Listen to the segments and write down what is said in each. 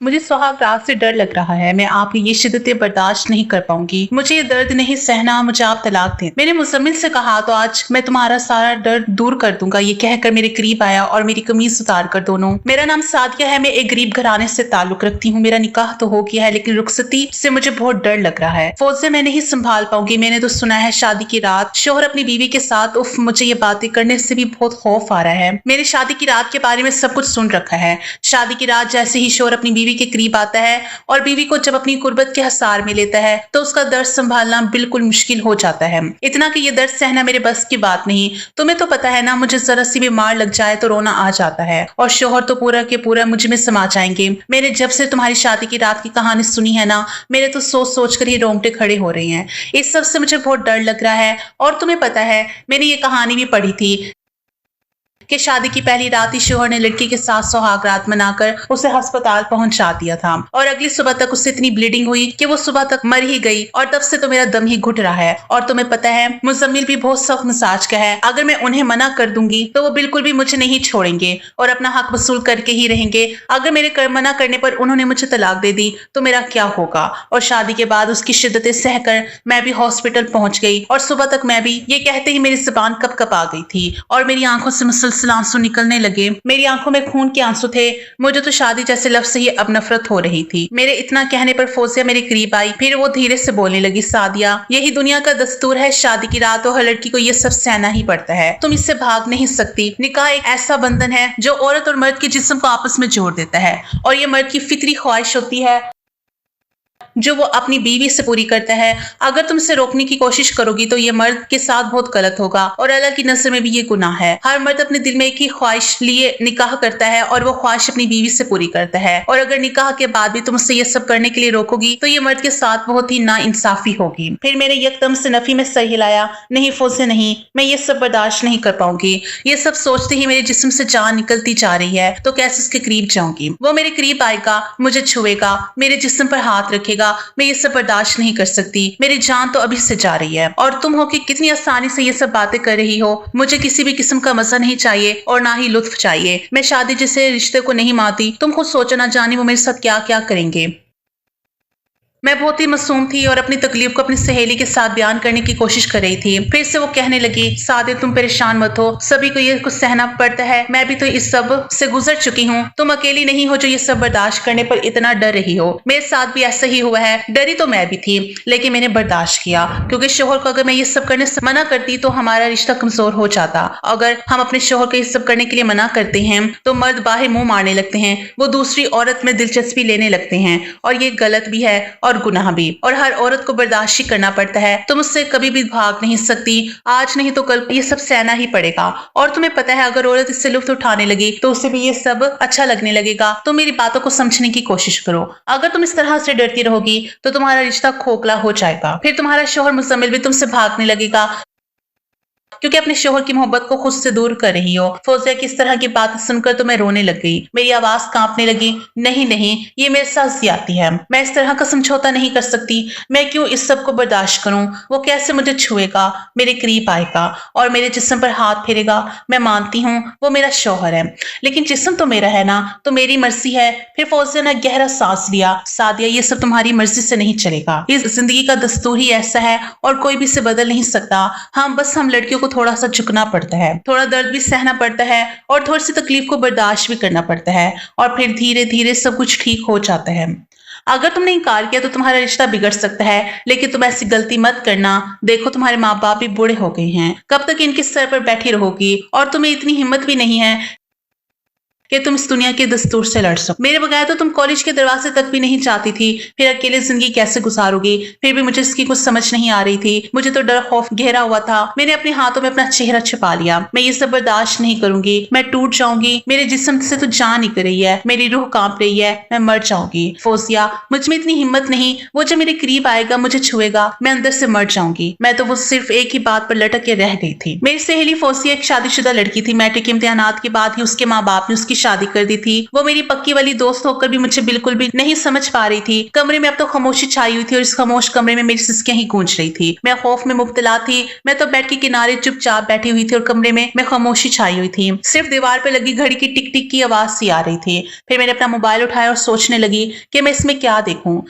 मुझे सुहाग रात से डर लग रहा है। मैं आपकी ये शिद्दतें बर्दाश्त नहीं कर पाऊंगी। मुझे ये दर्द नहीं सहना। मुझे आप तलाक दें। मैंने मुज़म्मिल से कहा तो आज मैं तुम्हारा सारा दर्द दूर कर दूंगा। ये कहकर मेरे करीब आया और मेरी कमीज उतार कर दोनों। मेरा नाम सादिया है। मैं एक गरीब घराने से ताल्लुक रखती हूँ। मेरा निकाह तो हो गया है, लेकिन रुखसती से मुझे बहुत डर लग रहा है। फौजे मैं नहीं संभाल पाऊंगी। मैंने तो सुना है शादी की रात शोहर अपनी बीवी के साथ। उफ, मुझे ये बातें करने से भी बहुत खौफ आ रहा है। मेरी शादी की रात के बारे में सब कुछ सुन रखा है। शादी की रात जैसे ही शोहर अपनी बीवी के करीब आता है और बीवी को जब अपनी कुर्बत के हसार में लेता है तो उसका दर्द संभालना बिल्कुल मुश्किल हो जाता है। इतना कि ये दर्द सहना मेरे बस की बात नहीं। तुम्हें तो पता है ना, मुझे जरा सी भी मार लग जाए तो रोना आ जाता है और शोहर तो पूरा के पूरा मुझ में समा जाएंगे। मैंने जब से तुम्हारी शादी की रात की कहानी सुनी है ना, मेरे तो सोच सोच कर ही रोंगटे खड़े हो रहे हैं। इस सब से मुझे बहुत डर लग रहा है। और तुम्हें पता है, मैंने ये कहानी भी पढ़ी थी कि शादी की पहली रात ही शोहर ने लड़की के साथ सुहाग रात मनाकर उसे अस्पताल पहुंचा दिया था और अगली सुबह तक उससे इतनी ब्लीडिंग हुई कि वो सुबह तक मर ही गई और तब से तो मेरा दम ही घुट रहा है। और तुम्हें पता है, मुज़म्मिल भी बहुत सख्त मिजाज का है। अगर मैं उन्हें मना कर दूंगी तो वो बिल्कुल भी मुझे नहीं छोड़ेंगे और अपना हक वसूल करके ही रहेंगे। अगर मेरे मना करने पर उन्होंने मुझे तलाक दे दी तो मेरा क्या होगा। और शादी के बाद उसकी शिद्दतें सहकर मैं भी हॉस्पिटल पहुंच गई और सुबह तक मैं भी ये कहते ही मेरी जुबान कप कप आ गई थी और मेरी आंखों से मुसलसल आंसू निकलने लगे। मेरी आंखों में खून के आंसू थे। मुझे तो शादी जैसे लफ्ज से ही अब नफरत हो रही थी। मेरे इतना कहने पर फौजिया मेरे करीब आई। फिर वो धीरे से बोलने लगी, सादिया, यही दुनिया का दस्तूर है। शादी की रात और हर लड़की को ये सब सहना ही पड़ता है। तुम इससे भाग नहीं सकती। निकाह एक ऐसा बंधन है जो औरत और मर्द के जिस्म को आपस में जोड़ देता है और ये मर्द की फितरी ख्वाहिश होती है जो वो अपनी बीवी से पूरी करता है। अगर तुम इसे रोकने की कोशिश करोगी तो ये मर्द के साथ बहुत गलत होगा और अल्लाह की नजर में भी ये गुनाह है। हर मर्द अपने दिल में एक ही ख्वाहिश लिए निकाह करता है और वो ख्वाहिश अपनी बीवी से पूरी करता है। और अगर निकाह के बाद भी तुम उससे ये सब करने के लिए रोकोगी तो ये मर्द के साथ बहुत ही नाइंसाफी होगी। फिर मैंने यकदम से नफी में सर हिलाया। नहीं फौजे नहीं, मैं ये सब बर्दाश्त नहीं कर पाऊंगी। ये सब सोचते ही मेरे जिस्म से जान निकलती जा रही है। तो कैसे उसके करीब जाऊंगी। वो मेरे करीब आएगा, मुझे छुएगा, मेरे जिस्म पर हाथ रखेगा। मैं ये सब बर्दाश्त नहीं कर सकती। मेरी जान तो अभी से जा रही है और तुम हो कि कितनी आसानी से ये सब बातें कर रही हो। मुझे किसी भी किस्म का मजा नहीं चाहिए और ना ही लुत्फ चाहिए। मैं शादी जैसे रिश्ते को नहीं मानती। तुम खुद सोचो ना जाने वो मेरे साथ क्या क्या करेंगे। मैं बहुत ही मासूम थी और अपनी तकलीफ को अपनी सहेली के साथ बयान करने की कोशिश कर रही थी। फिर से वो कहने लगी, सादे तुम परेशान मत हो, सभी को ये कुछ सहना पड़ता है। मैं भी तो इस सब से गुजर चुकी हूँ। तुम अकेली नहीं हो जो ये सब बर्दाश्त करने पर इतना डर रही हो। मेरे साथ भी ऐसा ही हुआ है। डरी तो मैं भी थी, लेकिन मैंने बर्दाश्त किया क्योंकि शोहर को अगर मैं ये सब करने से मना करती तो हमारा रिश्ता कमजोर हो जाता। अगर हम अपने शोहर को ये सब करने के लिए मना करते हैं तो मर्द बाहर मुंह मारने लगते हैं। वो दूसरी औरत में दिलचस्पी लेने लगते हैं और ये गलत भी है और गुनाह भी। और हर औरत को बर्दाश्त ही करना पड़ता है। तुम उससे कभी भी भाग नहीं सकती। आज नहीं तो कल ये सब सहना ही पड़ेगा। और तुम्हें पता है, अगर औरत इससे लुत्फ उठाने लगी तो उसे भी ये सब अच्छा लगने लगेगा। तो मेरी बातों को समझने की कोशिश करो। अगर तुम इस तरह से डरती रहोगी तो तुम्हारा रिश्ता खोखला हो जाएगा। फिर तुम्हारा शोहर मुज़म्मिल भी तुमसे भागने लगेगा क्योंकि अपने शोहर की मोहब्बत को खुद से दूर कर रही हो। फौजिया की इस तरह की बात सुनकर तो मैं रोने लग गई। मेरी आवाज कांपने लगी। नहीं नहीं, ये मेरे साथ ज्यादती है। मैं इस तरह का समझौता नहीं कर सकती। मैं क्यों इस सब को बर्दाश्त करूं। वो कैसे मुझे छुएगा, मेरे करीब आएगा और मेरे जिस्म पर हाथ फेरेगा। मैं मानती हूँ वो मेरा शोहर है, लेकिन जिस्म तो मेरा है ना, तो मेरी मर्जी है। फिर फौजिया ने गहरा सांस लिया। सादिया, ये सब तुम्हारी मर्जी से नहीं चलेगा। इस जिंदगी का दस्तूर ही ऐसा है और कोई भी इसे बदल नहीं सकता। हम लड़कियों को थोड़ा सा झुकना पड़ता है, थोड़ा दर्द भी सहना पड़ता है और थोड़ी सी तकलीफ को बर्दाश्त भी करना पड़ता है और फिर धीरे धीरे सब कुछ ठीक हो जाता है। अगर तुमने इनकार किया तो तुम्हारा रिश्ता बिगड़ सकता है, लेकिन तुम ऐसी गलती मत करना। देखो तुम्हारे माँ बाप भी बूढ़े हो गए हैं। कब तक इनके सर पर बैठी रहोगी। और तुम्हें इतनी हिम्मत भी नहीं है कि तुम इस दुनिया के दस्तूर से लड़ सको। मेरे बगैर तो तुम कॉलेज के दरवाजे तक भी नहीं जाती थी। फिर अकेले जिंदगी कैसे गुजारोगी। फिर भी मुझे इसकी कुछ समझ नहीं आ रही थी। मुझे तो डर खौफ घेरा हुआ था। मैंने अपने हाथों में अपना चेहरा छुपा लिया। मैं ये सब बर्दाश्त नहीं करूंगी। मैं टूट जाऊंगी। मेरे जिस्म से तो जान निकल रही है। मेरी रूह कांप रही है। मैं मर जाऊंगी। फौजिया, मुझ में इतनी हिम्मत नहीं। वो जब मेरे करीब आएगा, मुझे छुएगा, मैं अंदर से मर जाऊंगी। मैं तो वो सिर्फ एक ही बात पर लटक के रह गई थी। मेरी सहेली फौजिया एक शादीशुदा लड़की थी। मैट्रिक के इम्तिहानात के बाद ही उसके माँ बाप ने उसकी शादी कर दी थी। वो मेरी पक्की वाली दोस्त होकर भी मुझे बिल्कुल भी नहीं समझ पा रही थी। कमरे में अब तो खामोशी छाई हुई थी और इस खामोश कमरे में मेरी सिसकियां ही गूंज रही थी। मैं खौफ में मुब्तला थी। मैं तो बेड के किनारे चुपचाप बैठी हुई थी और कमरे में खामोशी छाई हुई थी। सिर्फ दीवार पे लगी घड़ी की टिक टिक की आवाज सी आ रही थी। फिर मैंने अपना मोबाइल उठाया और सोचने लगी कि मैं इसमें क्या देखूं।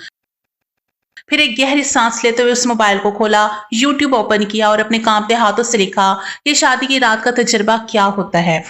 फिर एक गहरी सांस लेते हुए उस मोबाइल को खोला, यूट्यूब ओपन किया और अपने कांपते हाथों से लिखा कि शादी की रात का तजुर्बा क्या होता है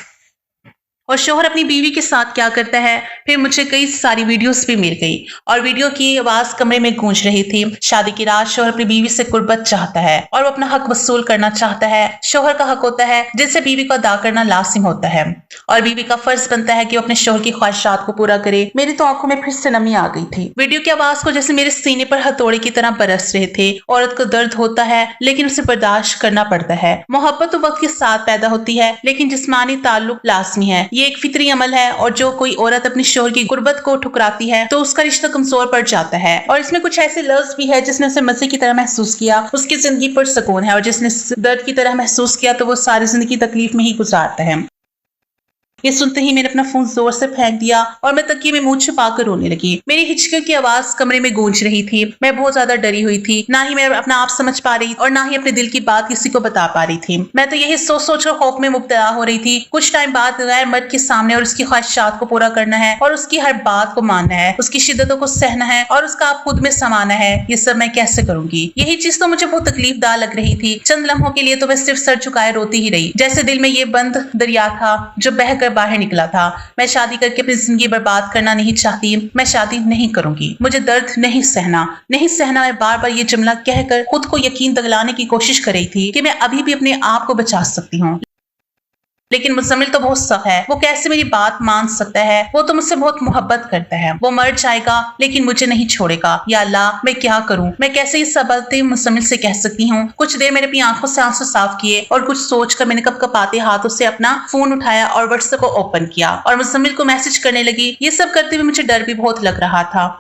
और शोहर अपनी बीवी के साथ क्या करता है। फिर मुझे कई सारी वीडियोस भी मिल गई और वीडियो की आवाज कमरे में गूंज रही थी। शादी की रात शोहर अपनी बीवी से कुर्बत चाहता है और वो अपना हक वसूल करना चाहता है। शोहर का हक होता है जिसे बीवी को अदा करना लाजिम होता है और बीवी का फर्ज बनता है कि वो अपने शोहर की ख्वाहिशात को पूरा करे। मेरी तो आंखों में फिर से नमी आ गई थी। वीडियो की आवाज को जैसे मेरे सीने पर हथौड़े की तरह बरस रहे थे। औरत को दर्द होता है लेकिन उसे बर्दाश्त करना पड़ता है। मोहब्बत तो वक्त के साथ पैदा होती है लेकिन जिस्मानी ताल्लुक लाजमी है। ये एक फितरी अमल है और जो कोई औरत अपनी शोहर की गुर्बत को ठुकराती है तो उसका रिश्ता कमजोर पड़ जाता है। और इसमें कुछ ऐसे लफ्ज भी है जिसने उसे मजे की तरह महसूस किया उसकी जिंदगी पर सुकून है और जिसने दर्द की तरह महसूस किया तो वो सारी जिंदगी तकलीफ में ही गुजारता है। ये सुनते ही मैंने अपना फोन जोर से फेंक दिया और मैं तकिए में मुंह छुपाकर रोने लगी। मेरी हिचकियों की आवाज कमरे में गूंज रही थी। मैं बहुत ज्यादा डरी हुई थी। ना ही मैं अपना आप समझ पा रही और ना ही अपने दिल की बात किसी को बता पा रही थी। मैं तो यही सोच सोच कर खौफ में मुब्तला हो रही थी। कुछ टाइम बाद गैर मर्द के सामने और उसकी ख्वाहिशात को पूरा करना है और उसकी हर बात को मानना है, उसकी शिद्दतों को सहना है और उसका आप खुद में समाना है। ये सब मैं कैसे करूंगी? यही चीज तो मुझे बहुत तकलीफदार लग रही थी। चंद लम्हों के लिए तो मैं सिर्फ सर झुकाए रोती ही रही, जैसे दिल में ये बंद दरिया था जो बहकर बाहर निकला था। मैं शादी करके अपनी जिंदगी बर्बाद करना नहीं चाहती। मैं शादी नहीं करूंगी। मुझे दर्द नहीं सहना। मैं बार बार ये जुमला कहकर खुद को यकीन दिलाने की कोशिश कर रही थी कि मैं अभी भी अपने आप को बचा सकती हूँ। लेकिन मुजम्मिल तो बहुत सख्त है। वो कैसे मेरी बात मान सकता है? वो तो मुझसे बहुत मोहब्बत करता है। वो मर जाएगा लेकिन मुझे नहीं छोड़ेगा। या अल्लाह, मैं क्या करूं? मैं कैसे इस सब बातें मुजम्मिल से कह सकती हूँ? कुछ देर मैंने अपनी आंखों से आंसू साफ किए और कुछ सोचकर मैंने कपकपाते हाथों से अपना फोन उठाया और व्हाट्सएप को ओपन किया और मुजम्मिल को मैसेज करने लगी। ये सब करते हुए मुझे डर भी बहुत लग रहा था।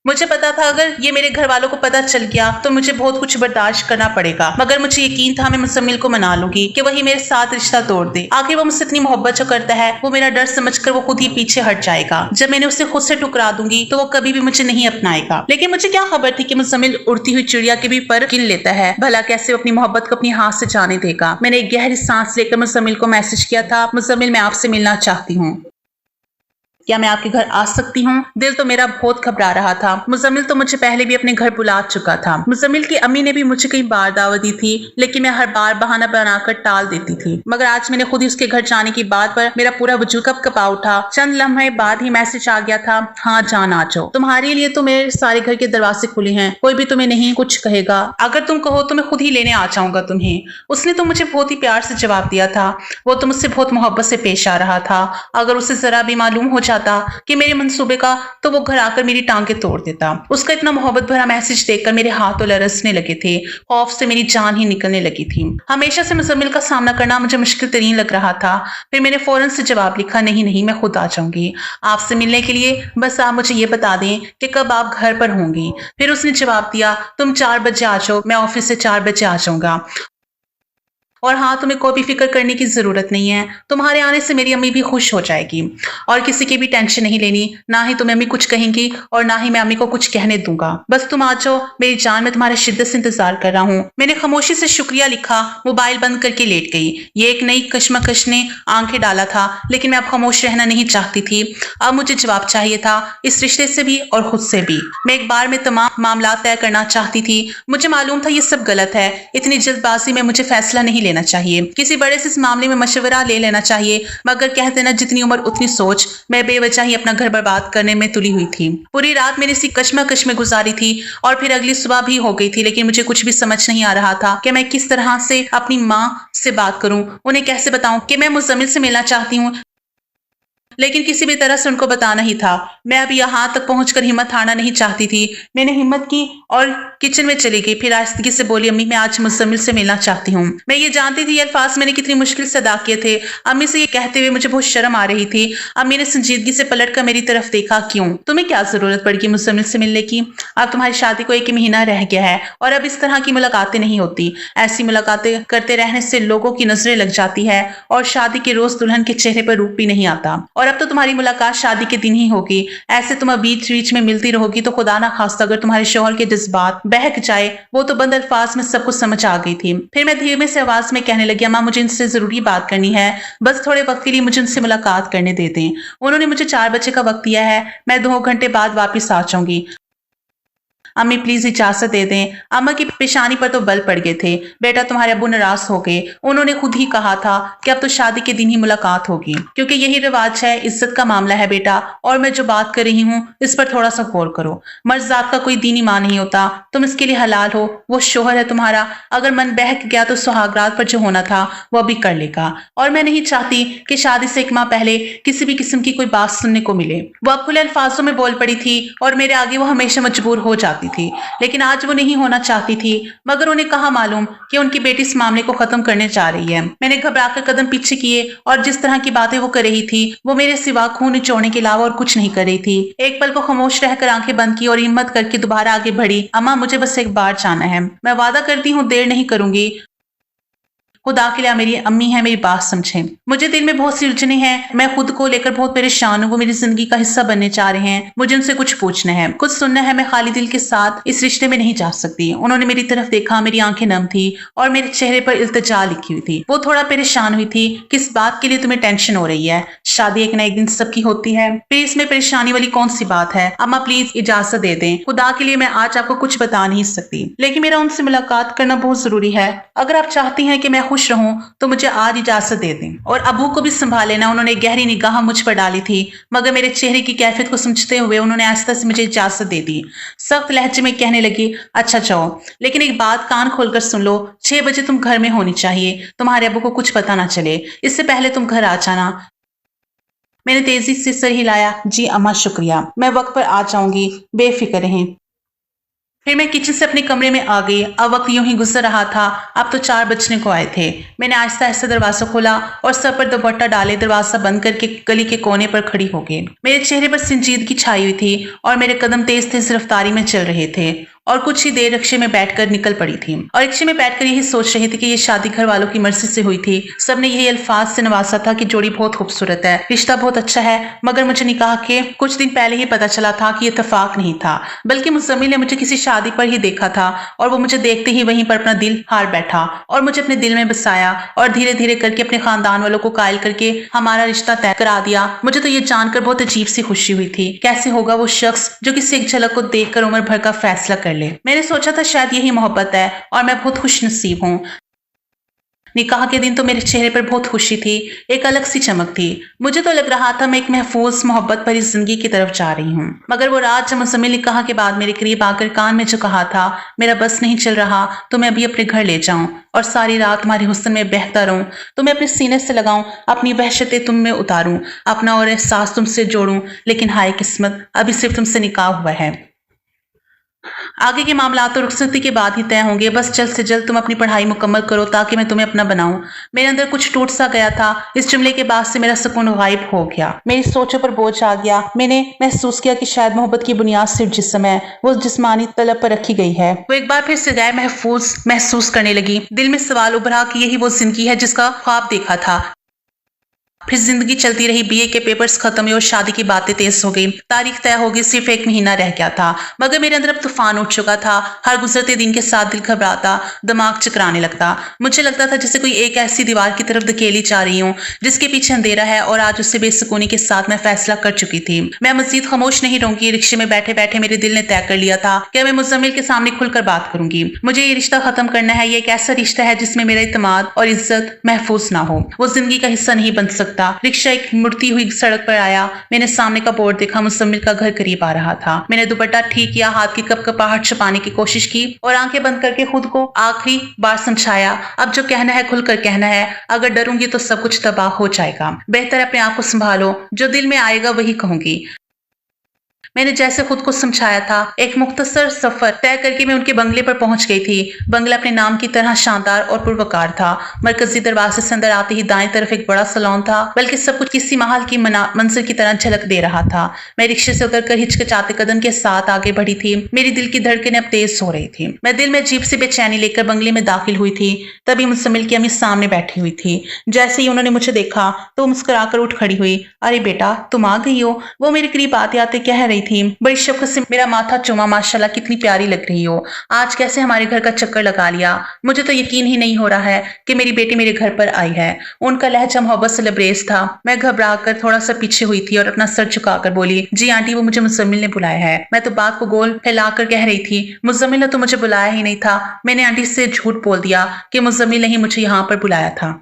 मुझे पता था अगर ये मेरे घर वालों को पता चल गया तो मुझे बहुत कुछ बर्दाश्त करना पड़ेगा, मगर मुझे यकीन था मैं मुजम्मिल को मना लूंगी कि वही मेरे साथ रिश्ता तोड़ दे। आखिर वो मुझसे इतनी मोहब्बत जो करता है, वो मेरा डर समझकर वो खुद ही पीछे हट जाएगा। जब मैंने उसे खुद से टुकरा दूंगी तो वो कभी भी मुझे नहीं अपनाएगा। लेकिन मुझे क्या खबर थी कि मुजम्मिल उड़ती हुई चिड़िया के भी पर गिन लेता है। भला कैसे वो अपनी मोहब्बत को अपनी हाथ से जाने देगा। मैंने एक गहरी सांस लेकर मुजम्मिल को मैसेज किया था, मुजम्मिल मैं आपसे मिलना चाहती हूँ, क्या मैं आपके घर आ सकती हूँ? दिल तो मेरा बहुत घबरा रहा था। मुजम्मिल तो मुझे पहले भी अपने घर बुला चुका था। मुजम्मिल की अम्मी ने भी मुझे कई बार दावत दी थी लेकिन मैं हर बार बहाना बनाकर टाल देती थी। मगर आज मैंने खुद ही उसके घर जाने की बात पर मेरा पूरा वजूद कपकपा उठा। चंद लम्हे बाद ही मैसेज आ गया था, हाँ जान आ जाओ, तुम्हारे लिए तो मेरे सारे घर के दरवाजे खुले हैं, कोई भी तुम्हें नहीं कुछ कहेगा। अगर तुम कहो तो मैं खुद ही लेने आ जाऊंगा तुम्हें। उसने तो मुझे बहुत ही प्यार से जवाब दिया था। वो तो मुझसे बहुत मोहब्बत से पेश आ रहा था। अगर उसे जरा भी मालूम हो जाता कि मेरे मंसूबे का तो वो घर आकर मेरी टांगे तोड़ देता। उसका इतना मोहब्बत भरा मैसेज देखकर मेरे हाथ लरसने लगे थे। खौफ से मेरी जान ही निकलने लगी थी। हमेशा से मुजम्मिल का सामना करना मुझे मुश्किल तरीन लग रहा था। फिर मैंने फौरन से जवाब लिखा, नहीं नहीं मैं खुद आ जाऊंगी आपसे मिलने के लिए, बस आप मुझे ये बता दें कि कब आप घर पर होंगी। फिर उसने जवाब दिया, तुम 4 बजे आ जाओ, मैं ऑफिस से 4 बजे आ जाऊंगा। और हाँ, तुम्हें कोई भी फिक्र करने की जरूरत नहीं है। तुम्हारे आने से मेरी अम्मी भी खुश हो जाएगी और किसी की भी टेंशन नहीं लेनी। ना ही तुम्हें अम्मी कुछ कहेंगी और ना ही मैं अम्मी को कुछ कहने दूंगा। बस तुम आ जाओ मेरी जान, मैं तुम्हारे शिद्दत से इंतजार कर रहा हूँ। मैंने खामोशी से शुक्रिया लिखा, मोबाइल बंद करके लेट गई। ये एक नई कश्मकश ने आंखें डाला था लेकिन मैं अब खामोश रहना नहीं चाहती थी। अब मुझे जवाब चाहिए था, इस रिश्ते से भी और खुद से भी। मैं एक बार में तमाम मामला तय करना चाहती थी। मुझे मालूम था ये सब गलत है। इतनी जल्दबाजी में मुझे फैसला नहीं लेना चाहिए। किसी बड़े से इस मामले में मशवरा ले लेना चाहिए, मगर कहते ना जितनी उम्र उतनी सोच। मैं बेवजह ही अपना घर बर्बाद करने में तुली हुई थी। पूरी रात मेरी इसी कश्मकश में गुजारी थी और फिर अगली सुबह भी हो गई थी, लेकिन मुझे कुछ भी समझ नहीं आ रहा था कि मैं किस तरह से अपनी माँ से बात करूं, उन्हें कैसे बताऊं कि मैं मुजम्मिल से मिलना चाहती हूँ। लेकिन किसी भी तरह से उनको बताना ही था। मैं अभी यहाँ तक पहुंचकर हिम्मत हारना नहीं चाहती थी। मैंने हिम्मत की और किचन में चली गई। फिर आहिस्तगी से बोली, अम्मी मैं आज मुज़म्मिल से मिलना चाहती हूँ। मैं ये जानती थी ये अल्फाज मैंने कितनी मुश्किल से अदा किए थे। अम्मी से ये कहते हुए मुझे बहुत शर्म आ रही थी। अम्मी ने संजीदगी से पलट कर मेरी तरफ देखा, क्यों, तुम्हें क्या जरूरत पड़ेगी मुज़म्मिल से मिलने की? अब तुम्हारी शादी को 1 महीना रह गया है और अब इस तरह की मुलाकातें नहीं होती। ऐसी मुलाकातें करते रहने से लोगों की नजरें लग जाती है और शादी के रोज दुल्हन के चेहरे पर रूप भी नहीं आता। और अब तो तुम्हारी मुलाकात शादी के दिन ही होगी। ऐसे तुम बीच बीच में मिलती रहोगी तो खुदा ना खास्ता अगर तुम्हारे शौहर के जज्बात बहक जाए। वो तो बंद अल्फाज में सब कुछ समझ आ गई थी। फिर मैं धीमे से आवाज में कहने लगी, अम्मा मुझे इनसे जरूरी बात करनी है, बस थोड़े वक्त के लिए मुझे उनसे मुलाकात करने दे दें। उन्होंने मुझे 4 बजे का वक्त दिया है, मैं 2 घंटे बाद वापिस आ जाऊंगी। अम्मी प्लीज इजाजत दे दें। अम्मा की पेशानी पर तो बल पड़ गए थे। बेटा तुम्हारे अब्बू नाराज हो गए, उन्होंने खुद ही कहा था कि अब तो शादी के दिन ही मुलाकात होगी, क्योंकि यही रिवाज है, इज्जत का मामला है बेटा। और मैं जो बात कर रही हूँ इस पर थोड़ा सा गौर करो। मर्द जात का कोई दीनी मां नहीं होता, तुम इसके लिए हलाल हो, वो शोहर है तुम्हारा। अगर मन बहक गया तो सुहागरात पर जो होना था वो अभी कर लेगा। और मैं नहीं चाहती कि शादी से 1 माह पहले किसी भी किस्म की कोई बात सुनने को मिले। वो अब खुले अल्फाजों में बोल पड़ी थी और मेरे आगे वो हमेशा मजबूर हो जाती थी, लेकिन आज वो नहीं होना चाहती थी। मगर उन्हें कहा मालूम कि उनकी बेटी इस मामले को खत्म करने जा रही है। मैंने घबराकर कदम पीछे किए और जिस तरह की बातें वो कर रही थी वो मेरे सिवा खून निचोड़ने के अलावा और कुछ नहीं कर रही थी। एक पल को खामोश रहकर आंखें बंद की और हिम्मत करके दोबारा आगे बढ़ी। अम्मा मुझे बस एक बार जाना है, मैं वादा करती हूँ देर नहीं करूंगी। खुदा के लिए मेरी अम्मी है, मेरी बात समझें। मुझे दिल में बहुत सी उलझने हैं, मैं खुद को लेकर बहुत परेशान हूँ। वो मेरी जिंदगी का हिस्सा बनने चाह रहे हैं, मुझे उनसे कुछ पूछना है, कुछ सुनना है। मैं खाली दिल के साथ इस रिश्ते में नहीं जा सकती। उन्होंने मेरी तरफ देखा, मेरी आंखें नम थी और मेरे चेहरे पर इल्तिजा लिखी हुई थी। वो थोड़ा परेशान हुई थी। किस बात के लिए तुम्हें टेंशन हो रही है? शादी एक ना एक दिन सबकी होती है, फिर इसमें परेशानी वाली कौन सी बात है? अम्मा प्लीज इजाजत दे दें, खुदा के लिए मैं आज आपको कुछ बता नहीं सकती, लेकिन मेरा उनसे मुलाकात करना बहुत जरूरी है। अगर आप चाहती हैं कि मैं खुश रहूं तो मुझे आज इजाजत दे दें और अबू को भी संभाल लेना। उन्होंने गहरी निगाह मुझ पर डाली थी, मगर मेरे चेहरे की कैफियत को समझते हुए उन्होंने आहिस्ता से मुझे इजाजत दे दी। सख्त लहजे में कहने लगी, अच्छा जाओ, लेकिन एक बात कान खोलकर सुन लो, 6 बजे तुम घर में होनी चाहिए, तुम्हारे अबू को कुछ पता ना चले, इससे पहले तुम घर आ जाना। मैंने तेजी से सर हिलाया, जी अम्मा शुक्रिया, मैं वक्त पर आ जाऊंगी, बेफिक्र रहें। फिर मैं किचन से अपने कमरे में आ गई। अब वक्त यूं ही गुजर रहा था। अब तो 4 बजने को आए थे। मैंने आहिस्ता आहिस्ता दरवाजा खोला और सर पर दुपट्टा डाले दरवाजा बंद करके गली के कोने पर खड़ी हो गई। मेरे चेहरे पर संजीदगी छाई हुई थी और मेरे कदम तेज तेज रफ्तारी में चल रहे थे और कुछ ही देर रिक्शे में बैठकर निकल पड़ी थी और रिक्शे में बैठकर यही सोच रही थी कि ये शादी घर वालों की मर्जी से हुई थी। सबने यही अल्फाज से नवाजा था कि जोड़ी बहुत खूबसूरत है, रिश्ता बहुत अच्छा है, मगर मुझे निकाह के कुछ दिन पहले ही पता चला था कि ये इत्तेफाक नहीं था, बल्कि मुज़म्मिल ने मुझे किसी शादी पर ही देखा था और वो मुझे देखते ही वहीं पर अपना दिल हार बैठा और मुझे अपने दिल में बसाया और धीरे धीरे करके अपने खानदान वालों को कायल करके हमारा रिश्ता तय करा दिया। मुझे तो ये जानकर बहुत अजीब सी खुशी हुई थी, कैसे होगा वो शख्स जो किसी एक झलक को देखकर उम्र भर का फैसला कर ले। मैंने सोचा था शायद यही मोहब्बत है और मैं बहुत खुश नसीब हूँ। निकाह के दिन तो मेरे चेहरे पर बहुत खुशी थी, एक अलग सी चमक थी। मुझे तो लग रहा था मैं एक महफूज मोहब्बत भरी जिंदगी की तरफ जा रही हूँ। मगर वो रात जब मुज़म्मिल निकाह के बाद मेरे करीब आकर कान में जो कहा था, मेरा बस नहीं चल रहा तो मैं अभी अपने घर ले जाऊं और सारी रात तुम्हारे हुस्न में बहता रहूं, तुम्हें अपने सीने से लगाऊं, अपनी वहशतें तुम में उतारूं, अपना और एहसास तुमसे जोड़ूं, लेकिन हाय किस्मत, अभी सिर्फ तुमसे निकाह हुआ है। आगे के मामला तो रुखसती के बाद ही तय होंगे, बस जल्द से जल्द तुम अपनी पढ़ाई मुकम्मल करो ताकि मैं तुम्हें अपना बनाऊं। मेरे अंदर कुछ टूट सा गया था। इस जुमले के बाद से मेरा सुकून गायब हो गया, मेरी सोचों पर बोझ आ गया। मैंने महसूस किया कि शायद मोहब्बत की बुनियाद सिर्फ जिस्म है, वो जिस्मानी तलब पर रखी गई है। वो एक बार फिर से गैर महफूज महसूस करने लगी। दिल में सवाल उभरा कि यही वो जिंदगी है जिसका ख्वाब देखा था। फिर जिंदगी चलती रही, बीए के पेपर्स खत्म हुए और शादी की बातें तेज हो गई। तारीख तय हो गई, सिर्फ 1 महीना रह गया था, मगर मेरे अंदर अब तूफान उठ चुका था। हर गुजरते दिन के साथ दिल घबराता, दिमाग चकराने लगता। मुझे लगता था जैसे कोई एक ऐसी दीवार की तरफ धकेली जा रही हूँ जिसके पीछे अंधेरा है और आज उससे बेसुकूनी के साथ मैं फैसला कर चुकी थी। मैं मजीद खामोश नहीं रहूंगी। रिक्शे में बैठे बैठे मेरे दिल ने तय कर लिया था कि मैं मुज़म्मिल के सामने खुलकर बात करूंगी। मुझे ये रिश्ता खत्म करना है। ये एक ऐसा रिश्ता है जिसमें मेरा इत्मीनान और इज्जत महफूज ना हो। वो जिंदगी का हिस्सा नहीं बन सकता। सकता। रिक्शा एक मुड़ती हुई सड़क पर आया। मैंने सामने का बोर्ड देखा, मुजम्मिल का घर करीब आ रहा था। मैंने दुपट्टा ठीक किया, हाथ की कपकपाहट छुपाने की कोशिश की और आंखें बंद करके खुद को आखिरी बार समझाया, अब जो कहना है खुलकर कहना है, अगर डरूंगी तो सब कुछ तबाह हो जाएगा। बेहतर अपने आप को संभालो, जो दिल में आएगा वही कहूंगी। मैंने जैसे खुद को समझाया था। एक मुख्तसर सफर तय करके मैं उनके बंगले पर पहुंच गई थी। बंगला अपने नाम की तरह शानदार और पुरवकार था। मरकजी दरवाजे से अंदर आते ही दाएं तरफ एक बड़ा सैलून था, बल्कि सब कुछ किसी महल की मंजर की तरह झलक दे रहा था। मैं रिक्शे से उतरकर हिचकिचाते कदम के साथ आगे बढ़ी थी। मेरी दिल की धड़कनें अब तेज हो रही थी। मैं दिल में अजीब सी बेचैनी लेकर बंगले में दाखिल हुई थी। तभी मुजम्मिल की अम्मी सामने बैठी हुई थी। जैसे ही उन्होंने मुझे देखा तो मुस्कुराकर उठ खड़ी हुई। अरे बेटा, तुम आ गई हो, वो मेरे करीब आते आते कह रही थी। बड़ी शौकत से मेरा माथा चूमा, माशाल्लाह कितनी प्यारी लग रही हो, आज कैसे हमारे घर का चक्कर लगा लिया। मुझे तो यकीन ही नहीं हो रहा है कि मेरी बेटी मेरे घर पर आई है। उनका लहजा मोहब्बत से लबरेज था। मैं घबरा कर थोड़ा सा पीछे हुई थी और अपना सर झुकाकर बोली, जी आंटी, वो मुझे मुजम्मिल ने बुलाया है। मैं तो बात को गोल फैलाकर कह रही थी, मुजम्मिल ने तो मुझे बुलाया ही नहीं था। मैंने आंटी से झूठ बोल दिया कि मुजम्मिल ने ही मुझे यहाँ पर बुलाया था।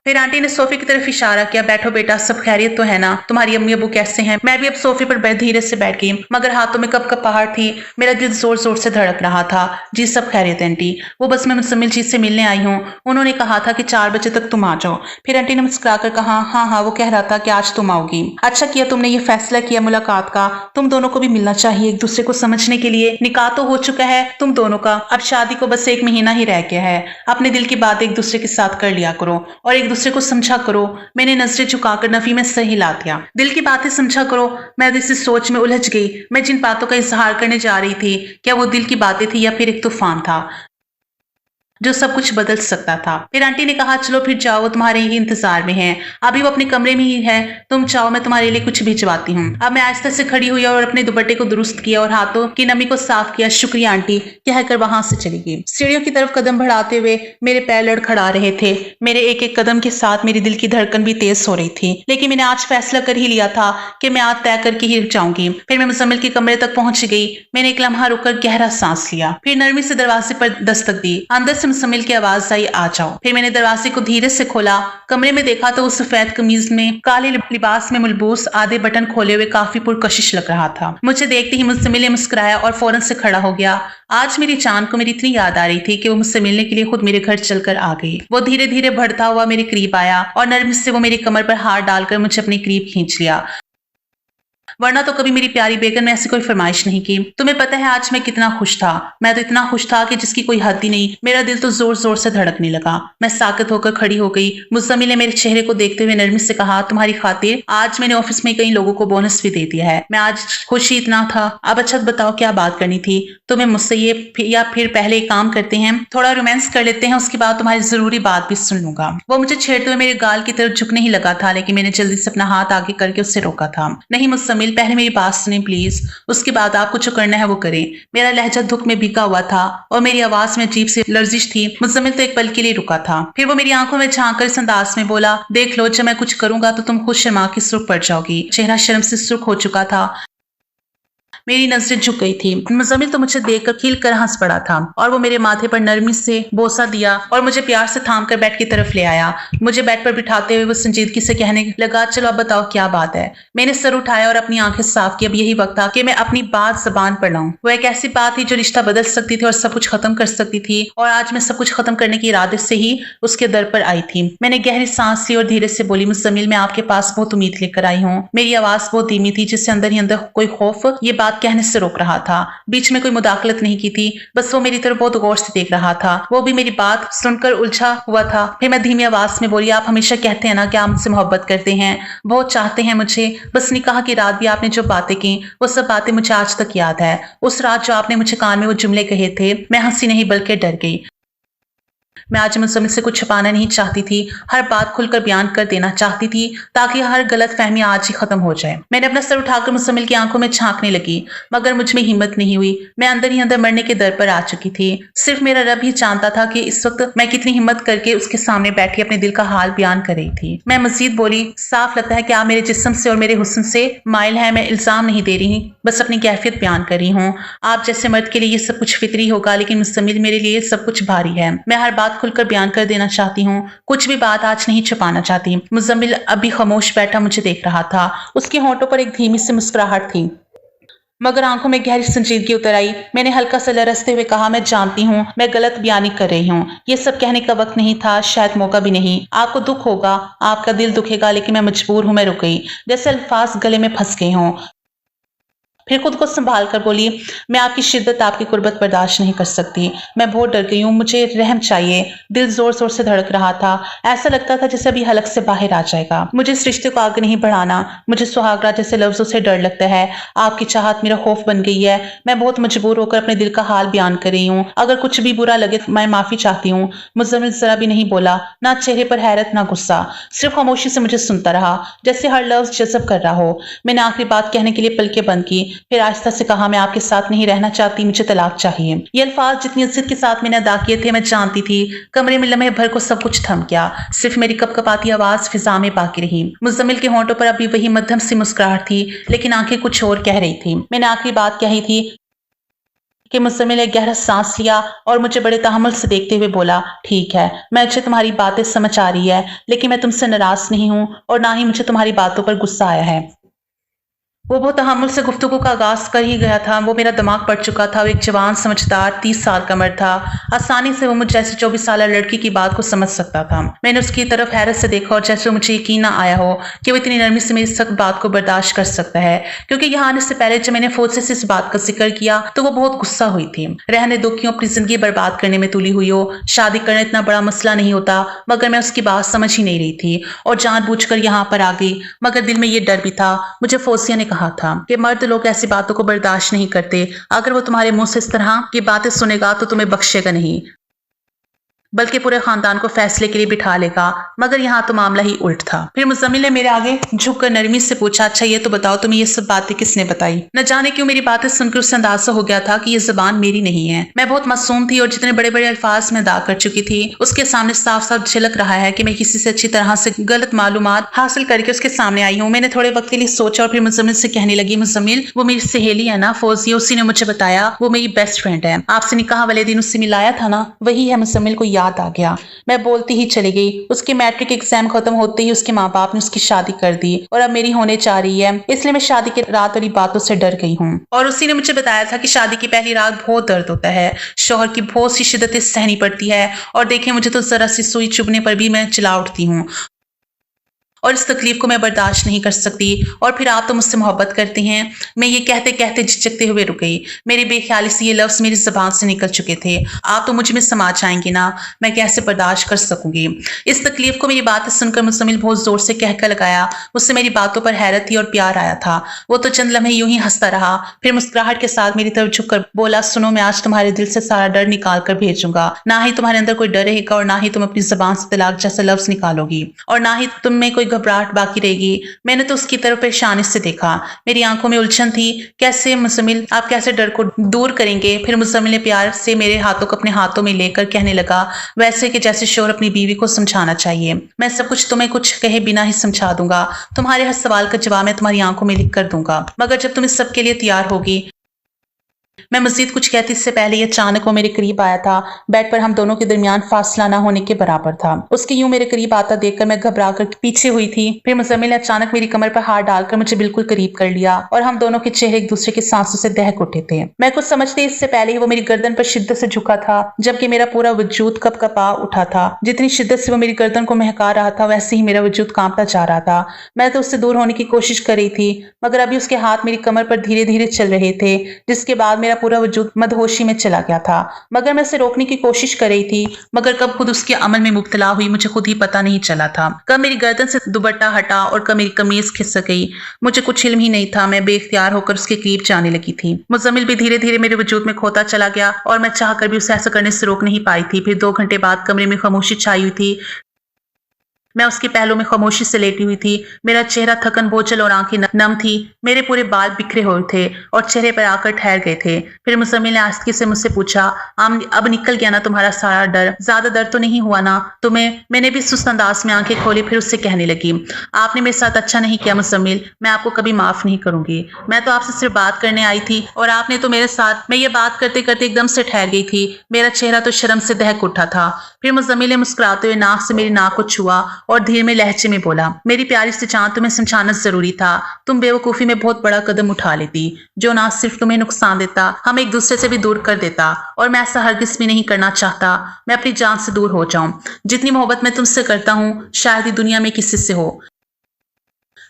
फिर आंटी ने सोफे की तरफ इशारा किया, बैठो बेटा, सब खैरियत तो है ना, तुम्हारी अम्मी अबू कैसे हैं। मैं भी अब सोफे पर धीरे से बैठ गई, मगर हाथों में कपकपाहट थी। मेरा दिल जोर जोर से धड़क रहा था। जी सब खैरियत है आंटी, वो बस मैं मुजम्मिल जी से मिलने आई हूँ, उन्होंने कहा था कि 4 बजे तक तुम आ जाओ। फिर आंटी ने मुस्कुराकर कहा, हाँ हाँ, वो कह रहा था कि आज तुम आओगी। अच्छा किया तुमने ये फैसला किया मुलाकात का, तुम दोनों को भी मिलना चाहिए एक दूसरे को समझने के लिए। निकाह तो हो चुका है तुम दोनों का, अब शादी को बस 1 महीना ही रह गया है। अपने दिल की बात एक दूसरे के साथ कर लिया करो और एक दूसरे को समझा करो। मैंने नजरें झुकाकर नफी में सर हिला दिया। दिल की बातें समझा करो। मैं इस सोच में उलझ गई। मैं जिन बातों का इजहार करने जा रही थी, क्या वो दिल की बातें थी या फिर एक तूफान था जो सब कुछ बदल सकता था। फिर आंटी ने कहा, चलो फिर जाओ, वो तुम्हारे ही इंतजार में है, अभी वो अपने कमरे में ही है, तुम चाहो मैं तुम्हारे लिए कुछ भिजवाती हूँ। अब मैं आहिस्ता से खड़ी हुई और अपने दुपट्टे को दुरुस्त किया और हाथों की नमी को साफ किया। शुक्रिया आंटी कहकर वहां से चली गई। सीढ़ियों की तरफ कदम बढ़ाते हुए मेरे पैर लड़खड़ा रहे थे। मेरे एक एक कदम के साथ मेरी दिल की धड़कन भी तेज हो रही थी, लेकिन मैंने आज फैसला कर ही लिया था कि मैं आज तय करके ही जाऊंगी। फिर मैं मुजम्मिल के कमरे तक पहुंच गई। मैंने एक लम्हा रुककर गहरा सांस लिया, फिर नरमी से दरवाजे पर दस्तक दी। अंदर से मुजम्मिल की आवाज आई, आ जाओ। फिर मैंने दरवाजे को धीरे से खोला। कमरे में देखा तो वो सफेद कमीज में, काले लिबास में मलबूस, आधे बटन खोले हुए काफी पुरकशिश लग रहा था। मुझे देखते ही मुजम्मिल ने मुस्कुराया और फौरन से खड़ा हो गया। आज मेरी जान को मेरी इतनी याद आ रही थी कि वो मुझसे मिलने के लिए खुद मेरे घर चलकर आ गई। वो धीरे धीरे बढ़ता हुआ मेरे करीब आया और नरमी से वो मेरी कमर पर हाथ डालकर मुझे अपने करीब खींच लिया। वरना तो कभी मेरी प्यारी बेगम ने ऐसी कोई फरमाइश नहीं की। तुम्हें पता है आज मैं कितना खुश था। मैं तो इतना खुश था कि जिसकी कोई हद ही नहीं। मेरा दिल तो जोर जोर से धड़कने लगा। मैं साकत होकर खड़ी हो गई। मुजम्मिल ने मेरे चेहरे को देखते हुए नरमी से कहा, तुम्हारी खातिर आज मैंने ऑफिस में कई लोगों को बोनस भी दे दिया है। मैं आज खुश ही इतना था। अब अच्छा बताओ क्या बात करनी थी तुम्हें मुझसे, ये या फिर पहले एक काम करते हैं, थोड़ा रोमांस कर लेते हैं, उसके बाद तुम्हारी जरूरी बात भी सुन लूंगा। वो मुझे छेड़ते हुए मेरे गाल की तरफ झुकने ही लगा था, लेकिन मैंने जल्दी से अपना हाथ आगे करके उससे रोका था। नहीं मुजम्मिल, पहले मेरी बात सुने प्लीज, उसके बाद आपको जो करना है वो करें। मेरा लहजा दुख में भीगा हुआ था और मेरी आवाज में अजीब सी लर्जिश थी। मुजम्मिल तो एक पल के लिए रुका था, फिर वो मेरी आंखों में झांक कर इस अंदाज में बोला, देख लो, जब मैं कुछ करूंगा तो तुम खुद शर्मा के सुर्ख पड़ जाओगी। चेहरा शर्म से सुर्ख हो चुका था। मेरी नजरें झुक गई थी। मुजम्मिल तो मुझे देखकर खिल कर हंस पड़ा था और वो मेरे माथे पर नरमी से बोसा दिया और मुझे प्यार से थाम कर बेड की तरफ ले आया। मुझे बेड पर बिठाते हुए वो संजीदगी से कहने लगा, चलो अब बताओ क्या बात है। मैंने सर उठाया और अपनी आंखें साफ की। अब यही वक्त था कि मैं अपनी बात जबान पर लाऊं। वो एक ऐसी बात थी जो रिश्ता बदल सकती थी और सब कुछ खत्म कर सकती थी, और आज मैं सब कुछ खत्म करने के इरादे से ही उसके दर पर आई थी। मैंने गहरी सांस ली और धीरे से बोली, मुजम्मिल, मैं आपके पास बहुत उम्मीद लेकर आई हूँ। मेरी आवाज बहुत धीमी थी, जिससे अंदर ही अंदर कोई खौफ ये बात कहने से रोक रहा था। बीच में कोई मुदाखलत नहीं की थी, बस वो मेरी तरफ बहुत गौर से देख रहा था। वो भी मेरी बात सुनकर उलझा हुआ था। फिर मैं धीमी आवाज में बोली, आप हमेशा कहते हैं ना कि आप मुझसे मोहब्बत करते हैं, बहुत चाहते हैं मुझे। बस निकाह की रात भी आपने जो बातें की वो सब बातें मुझे आज तक याद है। उस रात जो आपने मुझे कान में वो जुमले कहे थे, मैं हंसी नहीं बल्कि डर गई। मैं आज मुजम्मिल से कुछ छुपाना नहीं चाहती थी, हर बात खुलकर बयान कर देना चाहती थी ताकि हर गलत फहमी आज ही खत्म हो जाए। मैंने अपना सर उठाकर मुजम्मिल की आंखों में झांकने लगी, मगर मुझ में हिम्मत नहीं हुई। मैं अंदर ही अंदर मरने के दर पर आ चुकी थी। सिर्फ मेरा रब ही जानता था कि इस वक्त मैं कितनी हिम्मत करके उसके सामने बैठी अपने दिल का हाल बयान कर रही थी। मैं मजीद बोली, साफ लगता है कि आप मेरे जिस्म से और मेरे हुस्न से माइल है। मैं इल्जाम नहीं दे रही, बस अपनी कैफियत बयान कर रही हूँ। आप जैसे मर्द के लिए ये सब कुछ फितरी होगा, लेकिन मुजम्मिल मेरे लिए सब कुछ भारी है। मैं हर बात बात खुलकर बयान कर देना चाहती हूँ, कुछ भी बात आज नहीं छुपाना चाहती। मुजम्मिल अभी खामोश बैठा मुझे देख रहा था। उसके होंठों पर एक धीमी सी मुस्कुराहट थी, मगर आंखों में गहरी संजीदगी उतर आई। मैंने हल्का सा लरसते हुए कहा, मैं जानती हूँ मैं गलत बयानी कर रही हूँ। ये सब कहने का वक्त नहीं था, शायद मौका भी नहीं। आपको दुख होगा, आपका दिल दुखेगा, लेकिन मैं मजबूर हूँ। मैं रुक गई, जैसे अल्फाज गले में फंस गए हों। फिर खुद को संभाल कर बोली, मैं आपकी शिद्दत, आपकी कुर्बत बर्दाश्त नहीं कर सकती। मैं बहुत डर गई हूँ, मुझे रहम चाहिए। दिल जोर जोर से धड़क रहा था, ऐसा लगता था जैसे अभी हलक से बाहर आ जाएगा। मुझे इस रिश्ते को आगे नहीं बढ़ाना। मुझे सुहागरा जैसे लफ्जों से डर लगता है। आपकी चाहत मेरा खौफ बन गई है। मैं बहुत मजबूर होकर अपने दिल का हाल बयान कर रही हूँ। अगर कुछ भी बुरा लगे तो मैं माफी चाहती हूँ। मुजम्मिल जरा भी नहीं बोला, ना चेहरे पर हैरत ना गुस्सा, सिर्फ खामोशी से मुझे सुनता रहा, जैसे हर लफ्ज जज़ब कर रहा हो। मैंने आखिरी बात कहने के लिए पलकें बंद की, फिर आहिस्ता से कहा, मैं आपके साथ नहीं रहना चाहती, मुझे तलाक चाहिए। ये अल्फाज जितनी इज्जत के साथ मैंने अदा किए थे, मैं जानती थी। कमरे में लम्हे भर को सब कुछ थम गया, सिर्फ मेरी कपकपाती आवाज फिजा में बाकी रही। मुजम्मिल के होंठों पर अभी वही मध्यम सी मुस्कुराहट थी, लेकिन आंखें कुछ और कह रही थी। मैंने आखिरी बात कही थी कि मुजम्मिल ने गहरा सांस लिया और मुझे बड़े तहम्मुल से देखते हुए बोला, ठीक है, मैं अच्छे तुम्हारी बातें समझ आ रही है, लेकिन मैं तुमसे नाराज नहीं हूँ और ना ही मुझे तुम्हारी बातों पर गुस्सा आया है। वो बहुत तहम्मुल से गुफ्तगू का आगाज कर ही गया था। वो मेरा दिमाग पढ़ चुका था। वो एक जवान समझदार 30 साल का मर्द था। आसानी से वो मुझ जैसी 24 साल लड़की की बात को समझ सकता था। मैंने उसकी तरफ हैरत से देखा और जैसे मुझे यकीन ना आया हो कि वो इतनी नरमी से मेरी सख्त बात को बर्दाश्त कर सकता है, क्योंकि यहाँ आने से पहले जब मैंने फौज से इस बात का जिक्र किया तो वो बहुत गुस्सा हुई थी। रहने दो, क्यों अपनी जिंदगी बर्बाद करने में तुली हुई हो। शादी करना इतना बड़ा मसला नहीं होता, मगर मैं उसकी बात समझ ही नहीं रही थी और जानबूझकर यहाँ पर आ गई। मगर दिल में ये डर भी था। मुझे फौजिया ने कहा था कि मर्द लोग ऐसी बातों को बर्दाश्त नहीं करते। अगर वो तुम्हारे मुंह से इस तरह की बातें सुनेगा तो तुम्हें बख्शेगा नहीं, बल्कि पूरे खानदान को फैसले के लिए बिठा लेगा। मगर यहाँ तो मामला ही उल्ट था। फिर मुजम्मिल ने मेरे आगे झुककर नरमी से पूछा, अच्छा ये तो बताओ, तुम्हें ये सब बातें किसने बताई? न जाने क्यों मेरी बातें सुनकर उससे अंदाजा हो गया था कि ये जुबान मेरी नहीं है। मैं बहुत मासूम थी और जितने बड़े बड़े अल्फाज में अदा कर चुकी थी उसके सामने साफ साफ झलक रहा है कि मैं किसी से अच्छी तरह से गलत मालूमात हासिल करके उसके सामने आई हूँ। मैंने थोड़े वक्त के लिए सोचा और फिर मुजम्मिल से कहने लगी, मुजम्मिल, वो मेरी सहेली है ना फौजिया, उसी ने मुझे बताया, वो मेरी बेस्ट फ्रेंड है। आपसे निकाह वाले दिन उससे मिलाया था ना, वही है। मुजम्मिल को याद आ गया। मैं बोलती ही चली गई। उसके मैट्रिक एग्जाम खत्म होते ही उसके माँ बाप ने उसकी शादी कर दी और अब मेरी होने जा रही है, इसलिए मैं शादी की रात वाली बातों से डर गई हूँ। और उसी ने मुझे बताया था कि शादी की पहली रात बहुत दर्द होता है, शौहर की बहुत सी शिद्दतें सहनी पड़ती है, और देखें मुझे तो जरा सी सुई चुभने पर भी मैं चिल्ला उठती हूँ और इस तकलीफ को मैं बर्दाश्त नहीं कर सकती। और फिर आप तो मुझसे मोहब्बत करते हैं। मैं ये कहते कहते झिझकते हुए रुक गई। मेरी बेख्याली से ये लफ्ज मेरी ज़बान से निकल चुके थे, आप तो मुझ में समा जाएंगे ना, मैं कैसे बर्दाश्त कर सकूंगी इस तकलीफ को। मेरी बातें सुनकर मुजम्मिल बहुत जोर से कहकर लगाया। उससे मेरी बातों पर हैरत थी और प्यार आया था। वो तो चंद लम्हे यूं ही हंसता रहा, फिर मुस्कुराहट के साथ मेरी तरफ झुककर बोला, सुनो, मैं आज तुम्हारे दिल से सारा डर निकाल कर भेजूंगा। ना ही तुम्हारे अंदर कोई डर रहेगा और ना ही तुम अपनी जबान से तलाक जैसा लफ्ज निकालोगी और ना ही तुम में कोई घबराहट बाकी रहेगी। मैंने तो उसकी तरफ परेशानी से देखा, मेरी आंखों में उलझन थी। कैसे मुजम्मिल, आप कैसे डर को दूर करेंगे? फिर मुजम्मिल ने प्यार से मेरे हाथों को अपने हाथों में लेकर कहने लगा, वैसे कि जैसे शौहर अपनी बीवी को समझाना चाहिए। मैं सब कुछ तुम्हें कुछ कहे बिना ही समझा दूंगा। तुम्हारे हर सवाल का जवाब मैं तुम्हारी आंखों में लिख कर दूंगा, मगर जब तुम इस सब के लिए तैयार होगी। मैं मजीद कुछ कहती इससे पहले अचानक वो मेरे करीब आया था। बेड पर हम दोनों के दरमियान फासला ना होने के बराबर था। उसके यूं मेरे करीब आता देखकर मैं घबरा कर पीछे हुई थी। फिर मुजम्मिल ने अचानक मेरी कमर पर हाथ डालकर मुझे बिल्कुल करीब कर लिया और हम दोनों के चेहरे एक दूसरे की सांसों से दहक उठे थे। मैं कुछ समझते इससे पहले ही वो मेरी गर्दन पर शिद्दत से झुका था, जबकि मेरा पूरा वजूद कपकपा उठा था। जितनी शिद्दत से वो मेरी गर्दन को महका रहा था, वैसे ही मेरा वजूद कांपता जा रहा था। मैं तो उससे दूर होने की कोशिश कर रही थी, मगर अभी उसके हाथ मेरी कमर पर धीरे धीरे चल रहे थे, जिसके बाद मेरा पूरा वजूद मदहोशी में चला गया था। मगर मैं उसे रोकने की कोशिश कर रही थी, मगर कब खुद उसके अमल में मुब्तला हुई मुझे खुद ही पता नहीं चला था। कब मेरी गर्दन से दुपट्टा हटा और कब मेरी कमीज खिसक गई, मुझे कुछ इल्म ही नहीं था। मैं बेख्तियार होकर उसके करीब जाने लगी थी। मुजम्मिल भी धीरे धीरे मेरे वजूद में खोता चला गया और मैं चाहकर भी उसे ऐसा करने से रोक नहीं पाई थी। फिर 2 घंटे बाद कमरे में खामोशी छाई हुई थी। मैं उसके पहलू में खामोशी से लेटी हुई थी। मेरा चेहरा थकन बोझल और आंखें नम थी। मेरे पूरे बाल बिखरे हुए थे और चेहरे पर आकर ठहर गए थे। फिर मुज़म्मिल ने आस्ती से मुझसे पूछा, अब निकल गया ना तुम्हारा सारा डर? ज्यादा दर्द तो नहीं हुआ ना तुम्हें? मैंने भी सुस्त अंदाज में आंखें खोली। फिर उससे कहने लगी, आपने मेरे साथ अच्छा नहीं किया मुज़म्मिल, मैं आपको कभी माफ नहीं करूंगी। मैं तो आपसे सिर्फ बात करने आई थी और आपने तो मेरे साथ। मैं ये बात करते करते एकदम से ठहर गई थी। मेरा चेहरा तो शर्म से दहक उठा था। फिर मुज़म्मिल ने मुस्कुराते हुए नाक से मेरी नाक को छुआ और धीमे लहजे में बोला, मेरी प्यारी सी जान, तुम्हें समझाना जरूरी था। तुम बेवकूफी में बहुत बड़ा कदम उठा लेती जो ना सिर्फ तुम्हें नुकसान देता, हमें एक दूसरे से भी दूर कर देता। और मैं ऐसा हरगिज भी नहीं करना चाहता। मैं अपनी जान से दूर हो जाऊं। जितनी मोहब्बत मैं तुमसे करता हूँ शायद ही दुनिया में किसी से हो।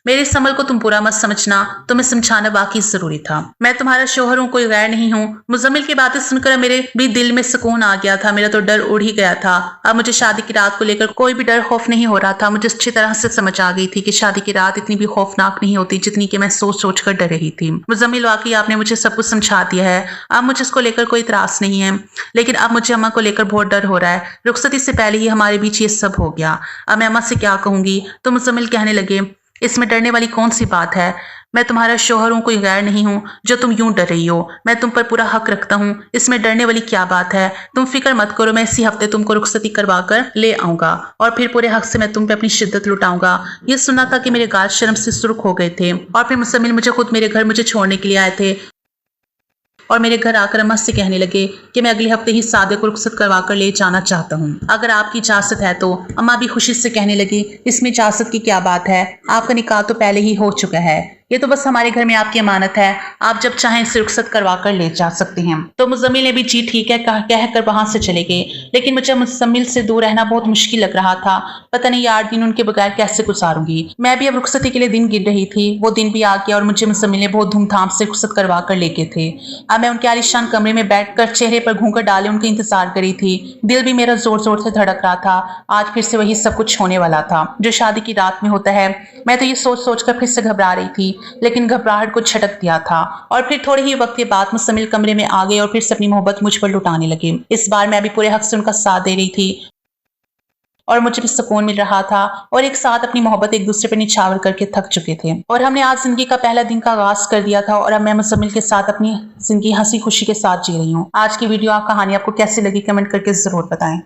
मेरे इस अमल को तुम बुरा मत समझना, तुम्हें समझाना वाकई जरूरी था। मैं तुम्हारा शोहर हूँ, कोई गैर नहीं हूँ। मुज़म्मिल की बातें सुनकर मेरे भी दिल में सुकून आ गया था। मेरा तो डर उड़ ही गया था। अब मुझे शादी की रात को लेकर कोई भी डर खौफ नहीं हो रहा था। मुझे अच्छी तरह से समझ आ गई थी कि शादी की रात इतनी भी खौफनाक नहीं होती जितनी कि मैं सोच सोच कर डर रही थी। मुज़म्मिल, वाकई आपने मुझे सब कुछ समझा दिया है। अब मुझे इसको लेकर कोई इतराज नहीं है, लेकिन अब मुझे अम्मा को लेकर बहुत डर हो रहा है। रुखसती से पहले ही हमारे बीच ये सब हो गया। अब मैं अम्मा से क्या कहूंगी? तो मुज़म्मिल कहने लगे, इसमें डरने वाली कौन सी बात है? मैं तुम्हारा शोहर हूँ, कोई गैर नहीं हूँ जो तुम यूं डर रही हो। मैं तुम पर पूरा हक रखता हूँ। इसमें डरने वाली क्या बात है? तुम फिक्र मत करो, मैं इसी हफ्ते तुमको रुखसती करवा कर ले आऊंगा और फिर पूरे हक से मैं तुम पे अपनी शिद्दत लुटाऊंगा। ये सुना था कि मेरे गाल शर्म से सुर्ख हो गए थे और फिर मुज़म्मिल मुझे खुद मेरे घर मुझे छोड़ने के लिए आए थे और मेरे घर आकर अम्मा से कहने लगे कि मैं अगले हफ्ते ही सादे को रुखसत करवा कर ले जाना चाहता हूँ, अगर आपकी इजाजत है तो। अम्मा भी खुशी से कहने लगी, इसमें इजाजत की क्या बात है? आपका निकाह तो पहले ही हो चुका है। ये तो बस हमारे घर में आपकी अमानत है। आप जब चाहें इसे रुखसत करवा कर ले जा सकते हैं। तो मुज़म्मिल ने भी जी ठीक है कहकर वहां से चले गए। लेकिन मुझे मुज़म्मिल से दूर रहना बहुत मुश्किल लग रहा था। पता नहीं 8 दिन उनके बगैर कैसे गुजारूंगी। मैं भी अब रुखसती के लिए दिन गिन रही थी। वो दिन भी आ गया और मुझे मुज़म्मिल ने बहुत धूमधाम से रुखसत करवा कर ले गए थे। अब मैं उनके आलीशान कमरे में बैठकर चेहरे पर घूंघट डाले उनका इंतजार करी थी। दिल भी मेरा जोर जोर से धड़क रहा था। आज फिर से वही सब कुछ होने वाला था जो शादी की रात में होता है। मैं तो ये सोच सोच कर फिर से घबरा रही थी, लेकिन घबराहट को छटक दिया था। और फिर थोड़े ही वक्त के बाद मुज़म्मिल कमरे में आ गए और फिर से अपनी मोहब्बत मुझ पर लुटाने लगे। इस बार मैं भी पूरे हक से उनका साथ दे रही थी और मुझे भी सुकून मिल रहा था और एक साथ अपनी मोहब्बत एक दूसरे पर निछावर करके थक चुके थे। और हमने आज जिंदगी का पहला दिन का आगाज कर दिया था और अब मैं मुज़म्मिल के साथ अपनी जिंदगी हंसी खुशी के साथ जी रही हूँ। आज की वीडियो कहानी आपको कैसी लगी कमेंट करके जरूर बताएं।